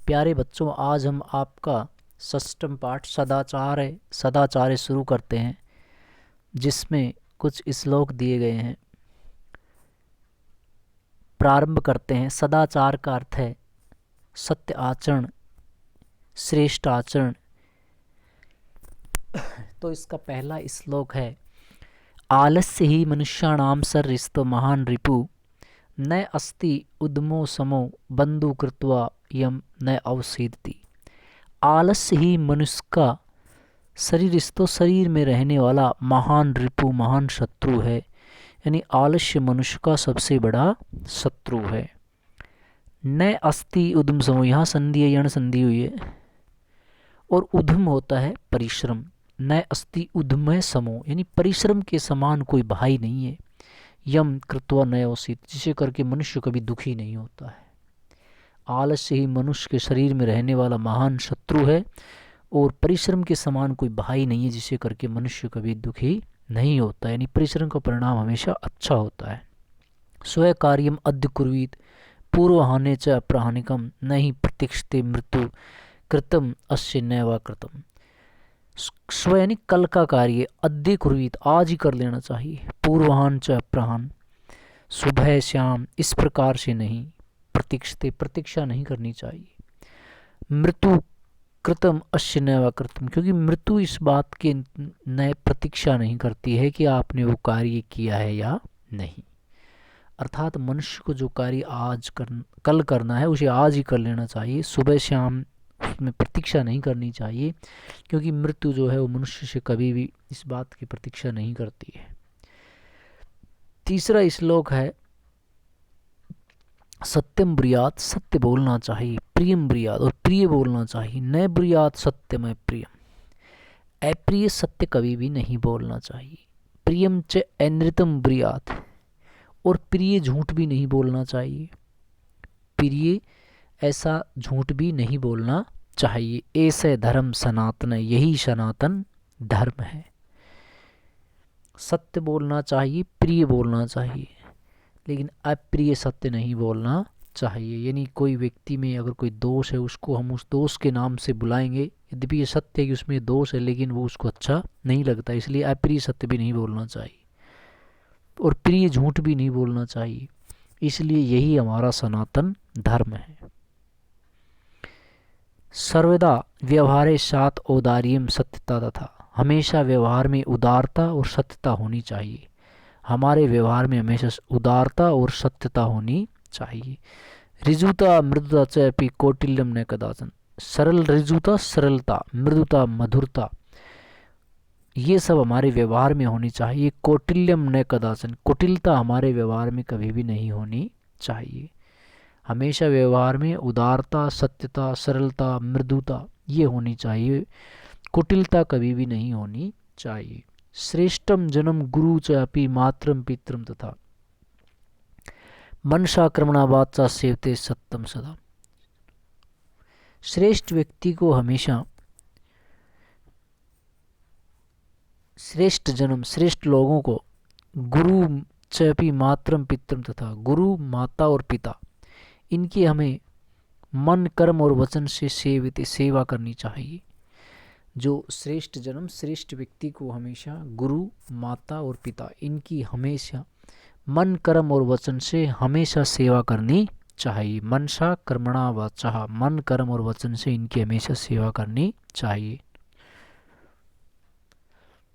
प्यारे बच्चों, आज हम आपका षष्ठम पाठ सदाचार शुरू करते हैं, जिसमें कुछ श्लोक दिए गए हैं। प्रारंभ करते हैं। सदाचार का अर्थ है सत्य आचरण, श्रेष्ठ आचरण। तो इसका पहला श्लोक है, आलस्य ही मनुष्याणाम सर्रिस्तो महान रिपु न अस्ति उद्मो समो बंधु कृत्वा यम न अवसीदति। आलस्य ही मनुष्य का शरीर में रहने वाला महान रिपु, महान शत्रु है। यानी आलस्य मनुष्य का सबसे बड़ा शत्रु है। न अस्ति उद्म समो, यहाँ संधि है, यण संधि हुई है, और उद्म होता है परिश्रम। न अस्ति उद्म समो, यानी परिश्रम के समान कोई भाई नहीं है। यम कृत्वा न अवसीत, जिसे करके मनुष्य कभी दुखी नहीं होता है। आलस्य ही मनुष्य के शरीर में रहने वाला महान शत्रु है, और परिश्रम के समान कोई भाई नहीं है, जिसे करके मनुष्य कभी दुखी नहीं होता। यानी परिश्रम का परिणाम हमेशा अच्छा होता है। स्व कार्यम अद्य कुर्वीत पूर्वहाने च अप्रहानिकम न ही प्रतीक्षते मृत्यु कृतम अस्य न वा कृतम। स्व यानी कल का कार्य, अद्य कुर्वीत आज ही कर लेना चाहिए। पूर्वहान च अप्रहान, सुबह शाम, इस प्रकार से नहीं। प्रतीक्षते, प्रतीक्षा नहीं करनी चाहिए। मृत्यु कृतम अश्य न वा कृतम, क्योंकि मृत्यु इस बात के न प्रतीक्षा नहीं करती है कि आपने वो कार्य किया है या नहीं। अर्थात मनुष्य को जो कार्य कल करना है उसे आज ही कर लेना चाहिए। सुबह शाम उसमें प्रतीक्षा नहीं करनी चाहिए, क्योंकि मृत्यु जो है वो मनुष्य से कभी भी इस बात की प्रतीक्षा नहीं करती है। तीसरा श्लोक है, सत्यम ब्रियात, सत्य बोलना चाहिए। प्रियम ब्रियात, और प्रिय बोलना चाहिए। न ब्रियात सत्यम प्रियम, अप्रिय सत्य कभी भी नहीं बोलना चाहिए। प्रियम च अनृतम ब्रियात, और प्रिय झूठ भी नहीं बोलना चाहिए। प्रिय ऐसा झूठ भी नहीं बोलना चाहिए। ऐसे धर्म सनातन, यही सनातन धर्म है। सत्य बोलना चाहिए, प्रिय बोलना चाहिए, लेकिन अप्रिय सत्य नहीं बोलना चाहिए। यानी कोई व्यक्ति में अगर कोई दोष है, उसको हम उस दोष के नाम से बुलाएंगे, यद्यपि ये सत्य है कि उसमें दोष है, लेकिन वो उसको अच्छा नहीं लगता, इसलिए अप्रिय सत्य भी नहीं बोलना चाहिए, और प्रिय झूठ भी नहीं बोलना चाहिए। इसलिए यही हमारा सनातन धर्म है। सर्वदा व्यवहारे साथ औदार्यम सत्यता तथा, हमेशा व्यवहार में उदारता और सत्यता होनी चाहिए। हमारे व्यवहार में हमेशा उदारता और सत्यता होनी चाहिए। ऋजुता मृदुता च अपि कौटिल्यम न कदाचन, सरल ऋजुता, सरलता, मृदुता, मधुरता, ये सब हमारे व्यवहार में होनी चाहिए। कौटिल्यम न कदाचन, कुटिलता हमारे व्यवहार में कभी भी नहीं होनी चाहिए। हमेशा व्यवहार में उदारता, सत्यता, सरलता, मृदुता ये होनी चाहिए। कुटिलता कभी भी नहीं होनी चाहिए। श्रेष्ठम जन्म गुरु च अपि मात्रम पित्रम तथा मनसा कर्मणा वाचा सेवते सत्यम सदा। श्रेष्ठ व्यक्ति को हमेशा श्रेष्ठ जन्म, श्रेष्ठ लोगों को गुरु च अपि मात्रम पित्रम तथा, गुरु, माता और पिता, इनकी हमें मन, कर्म और वचन से सेवा करनी चाहिए। जो श्रेष्ठ जन्म, श्रेष्ठ व्यक्ति को हमेशा गुरु, माता और पिता, इनकी हमेशा मन, कर्म और वचन से हमेशा सेवा करनी चाहिए। मनसा कर्मणा वाचा, मन, कर्म और वचन से इनकी हमेशा सेवा करनी चाहिए।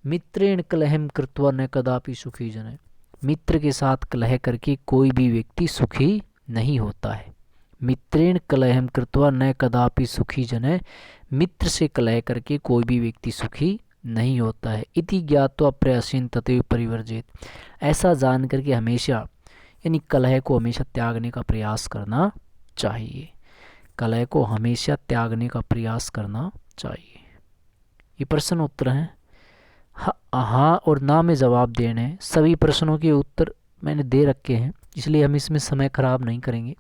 मित्रेण कलहम कृत्वा न कदापि सुखी जन, मित्र के साथ कलह करके कोई भी व्यक्ति सुखी नहीं होता है। मित्रेण कलहम कृत्वा न कदापि सुखी जन, मित्र से कलह करके कोई भी व्यक्ति सुखी नहीं होता है। इति ज्ञात्वा प्रयासेन तथैव परिवर्जित, ऐसा जान करके हमेशा, यानी कलह को हमेशा त्यागने का प्रयास करना चाहिए। कलह को हमेशा त्यागने का प्रयास करना चाहिए। ये प्रश्न उत्तर हैं, हाँ और ना में जवाब देने हैं। सभी प्रश्नों के उत्तर मैंने दे रखे हैं, इसलिए हम इसमें समय खराब नहीं करेंगे।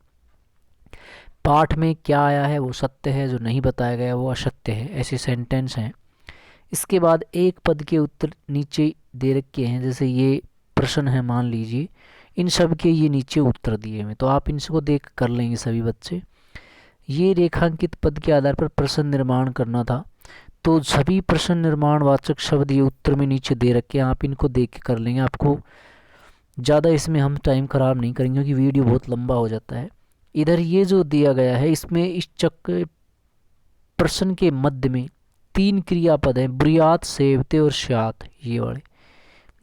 पाठ में क्या आया है वो सत्य है, जो नहीं बताया गया वो असत्य है, ऐसे सेंटेंस हैं। इसके बाद एक पद के उत्तर नीचे दे रखे हैं, जैसे ये प्रश्न है मान लीजिए, इन सब के ये नीचे उत्तर दिए हुए, तो आप इनको देख कर लेंगे सभी बच्चे। ये रेखांकित पद के आधार पर प्रश्न निर्माण करना था। तो सभी प्रश्न निर्माण वाचक शब्द ये उत्तर में नीचे दे रखे हैं, आप इनको देख के कर लेंगे। आपको ज़्यादा इसमें हम टाइम ख़राब नहीं करेंगे क्योंकि वीडियो बहुत लंबा हो जाता है। इधर ये जो दिया गया है इसमें इस चक्र प्रश्न के मध्य में 3 क्रियापद हैं, ब्रुयात, सेवते और स्यात। ये वाले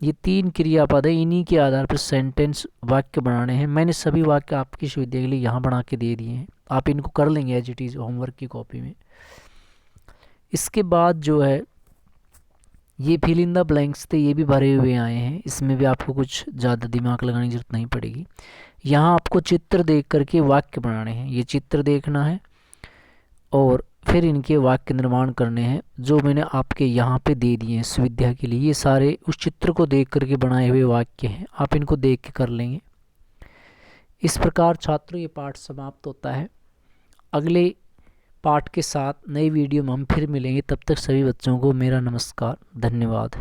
ये 3 क्रियापद हैं, इन्हीं के आधार पर सेंटेंस वाक्य बनाने हैं। मैंने सभी वाक्य आपकी सुविधा के लिए यहाँ बना के दे दिए हैं, आप इनको कर लेंगे एज इट इज़ होमवर्क की कॉपी में। इसके बाद जो है ये फिल इन द ब्लैंक्स थे, ये भी भरे हुए आए हैं, इसमें भी आपको कुछ ज़्यादा दिमाग लगाने की जरूरत नहीं पड़ेगी। यहाँ आपको चित्र देख करके वाक्य बनाने हैं, ये चित्र देखना है और फिर इनके वाक्य निर्माण करने हैं जो मैंने आपके यहाँ पे दे दिए हैं सुविधा के लिए। ये सारे उस चित्र को देख करके बनाए हुए वाक्य हैं, आप इनको देख के कर लेंगे। इस प्रकार छात्रों ये पाठ समाप्त होता है। अगले पाठ के साथ नई वीडियो में हम फिर मिलेंगे, तब तक सभी बच्चों को मेरा नमस्कार, धन्यवाद।